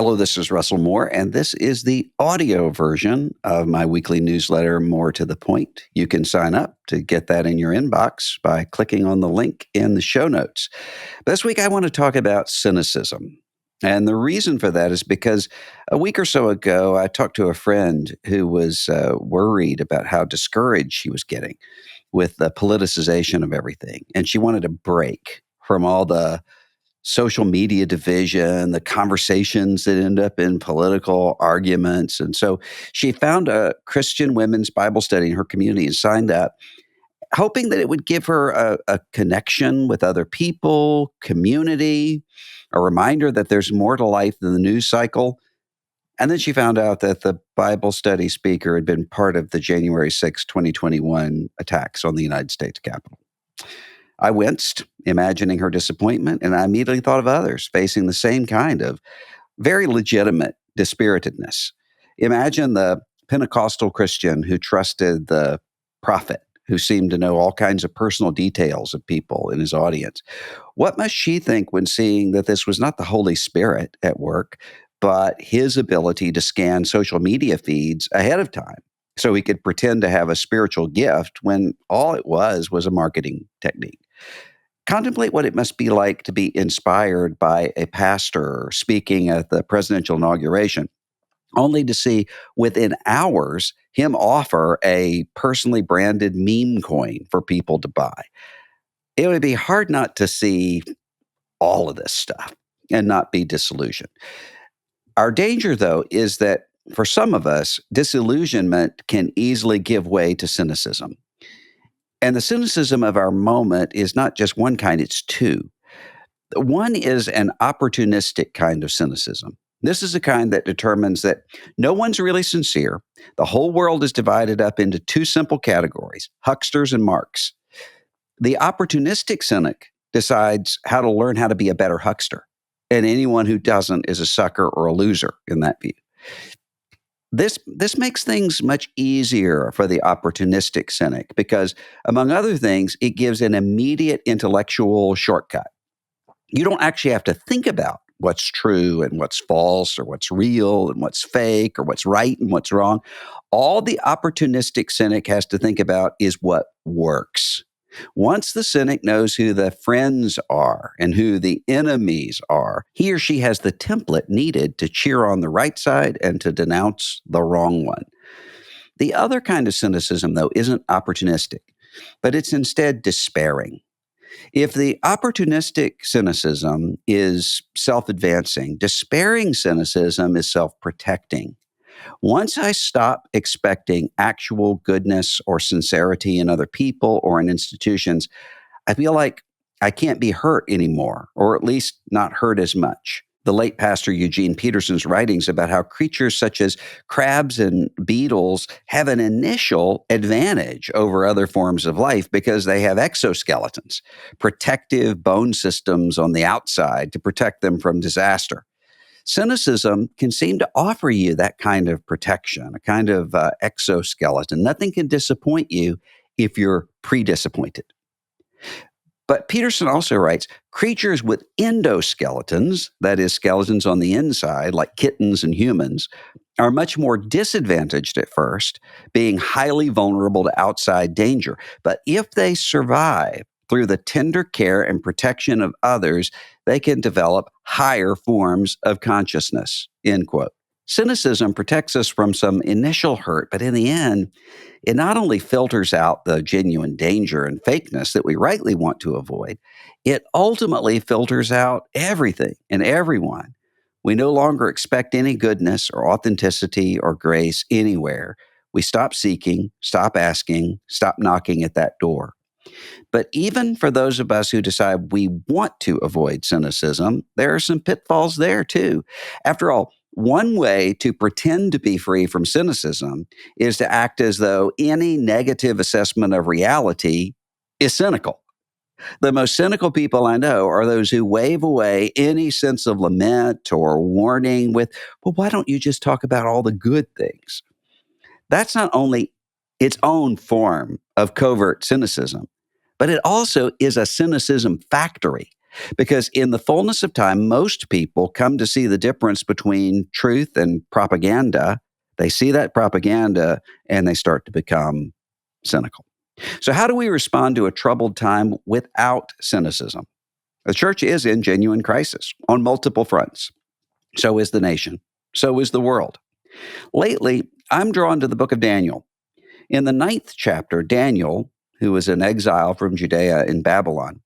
Hello, this is Russell Moore, and this is the audio version of my weekly newsletter, More to the Point. You can sign up to get that in your inbox by clicking on the link in the show notes. This week, I want to talk about cynicism. And the reason for that is because a week or so ago, I talked to a friend who was worried about how discouraged she was getting with the politicization of everything. And she wanted a break from all the social media division, the conversations that end up in political arguments. And so she found a Christian women's Bible study in her community and signed up, hoping that it would give her a connection with other people, community, a reminder that there's more to life than the news cycle. And then she found out that the Bible study speaker had been part of the January 6, 2021 attacks on the United States Capitol. I winced, imagining her disappointment, and I immediately thought of others facing the same kind of very legitimate dispiritedness. Imagine the Pentecostal Christian who trusted the prophet, who seemed to know all kinds of personal details of people in his audience. What must she think when seeing that this was not the Holy Spirit at work, but his ability to scan social media feeds ahead of time so he could pretend to have a spiritual gift when all it was a marketing technique? Contemplate what it must be like to be inspired by a pastor speaking at the presidential inauguration, only to see within hours him offer a personally branded meme coin for people to buy. It would be hard not to see all of this stuff and not be disillusioned. Our danger, though, is that for some of us, disillusionment can easily give way to cynicism. And the cynicism of our moment is not just one kind, it's two. One is an opportunistic kind of cynicism. This is a kind that determines that no one's really sincere. The whole world is divided up into two simple categories, hucksters and marks. The opportunistic cynic decides how to learn how to be a better huckster. And anyone who doesn't is a sucker or a loser in that view. This makes things much easier for the opportunistic cynic because, among other things, it gives an immediate intellectual shortcut. You don't actually have to think about what's true and what's false or what's real and what's fake or what's right and what's wrong. All the opportunistic cynic has to think about is what works. Once the cynic knows who the friends are and who the enemies are, he or she has the template needed to cheer on the right side and to denounce the wrong one. The other kind of cynicism, though, isn't opportunistic, but it's instead despairing. If the opportunistic cynicism is self-advancing, despairing cynicism is self-protecting. Once I stop expecting actual goodness or sincerity in other people or in institutions, I feel like I can't be hurt anymore, or at least not hurt as much. The late Pastor Eugene Peterson's writings about how creatures such as crabs and beetles have an initial advantage over other forms of life because they have exoskeletons, protective bone systems on the outside to protect them from disaster. Cynicism can seem to offer you that kind of protection, a kind of exoskeleton. Nothing can disappoint you if you're pre-disappointed. But Peterson also writes, creatures with endoskeletons, that is, skeletons on the inside, like kittens and humans, are much more disadvantaged at first, being highly vulnerable to outside danger. But if they survive through the tender care and protection of others, they can develop higher forms of consciousness, end quote. Cynicism protects us from some initial hurt, but in the end, it not only filters out the genuine danger and fakeness that we rightly want to avoid, it ultimately filters out everything and everyone. We no longer expect any goodness or authenticity or grace anywhere. We stop seeking, stop asking, stop knocking at that door. But even for those of us who decide we want to avoid cynicism, there are some pitfalls there too. After all, one way to pretend to be free from cynicism is to act as though any negative assessment of reality is cynical. The most cynical people I know are those who wave away any sense of lament or warning with, well, why don't you just talk about all the good things? That's not only its own form of covert cynicism, but it also is a cynicism factory. Because in the fullness of time, most people come to see the difference between truth and propaganda. They see that propaganda and they start to become cynical. So, how do we respond to a troubled time without cynicism? The church is in genuine crisis on multiple fronts. So is the nation. So is the world. Lately, I'm drawn to the book of Daniel. In the 9th chapter, Daniel, who was in exile from Judea in Babylon,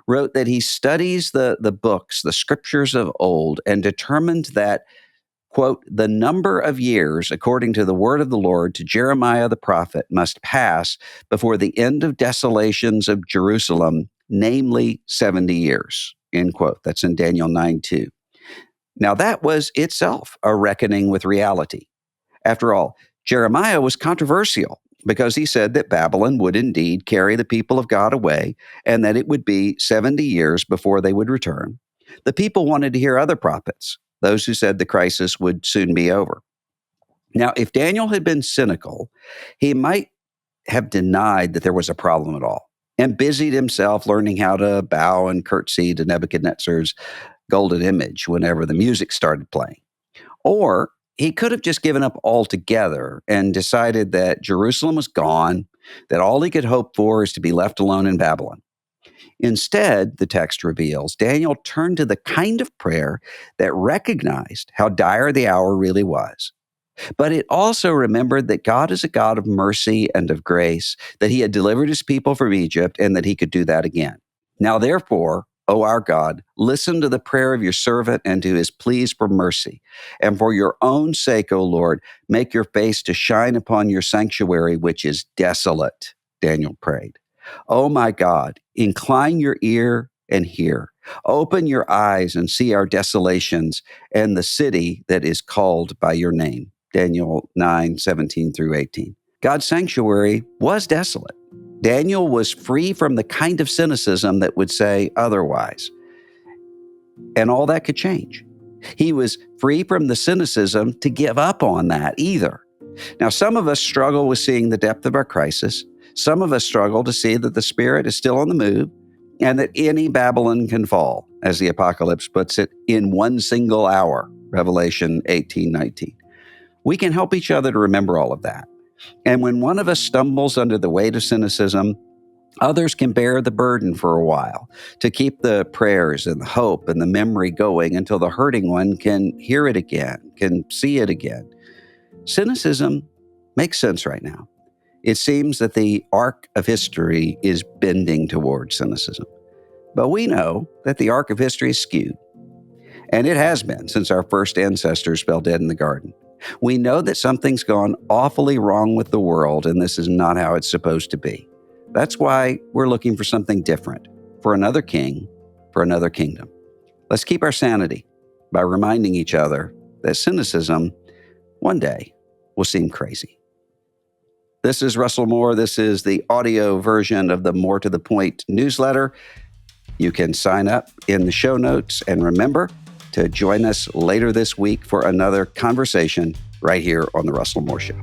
wrote that he studies the books, the scriptures of old, and determined that, quote, the number of years, according to the word of the Lord to Jeremiah the prophet, must pass before the end of desolations of Jerusalem, namely 70 years, end quote. That's in Daniel 9:2. Now, that was itself a reckoning with reality. After all, Jeremiah was controversial because he said that Babylon would indeed carry the people of God away and that it would be 70 years before they would return. The people wanted to hear other prophets, those who said the crisis would soon be over. Now, if Daniel had been cynical, he might have denied that there was a problem at all and busied himself learning how to bow and curtsy to Nebuchadnezzar's golden image whenever the music started playing. Or he could have just given up altogether and decided that Jerusalem was gone, that all he could hope for is to be left alone in Babylon. Instead, the text reveals, Daniel turned to the kind of prayer that recognized how dire the hour really was. But it also remembered that God is a God of mercy and of grace, that he had delivered his people from Egypt and that he could do that again. Now, therefore, O our God, listen to the prayer of your servant and to his pleas for mercy. And for your own sake, O Lord, make your face to shine upon your sanctuary, which is desolate, Daniel prayed. O my God, incline your ear and hear. Open your eyes and see our desolations and the city that is called by your name. Daniel 9:17 through 18. God's sanctuary was desolate. Daniel was free from the kind of cynicism that would say otherwise. And all that could change. He was free from the cynicism to give up on that either. Now, some of us struggle with seeing the depth of our crisis. Some of us struggle to see that the Spirit is still on the move and that any Babylon can fall, as the Apocalypse puts it, in one single hour, Revelation 18:19. We can help each other to remember all of that. And when one of us stumbles under the weight of cynicism, others can bear the burden for a while to keep the prayers and the hope and the memory going until the hurting one can hear it again, can see it again. Cynicism makes sense right now. It seems that the arc of history is bending towards cynicism. But we know that the arc of history is skewed. And it has been since our first ancestors fell dead in the garden. We know that something's gone awfully wrong with the world, and this is not how it's supposed to be. That's why we're looking for something different, for another king, for another kingdom. Let's keep our sanity by reminding each other that cynicism one day will seem crazy. This is Russell Moore. This is the audio version of the More to the Point newsletter. You can sign up in the show notes, and remember to join us later this week for another conversation right here on The Russell Moore Show.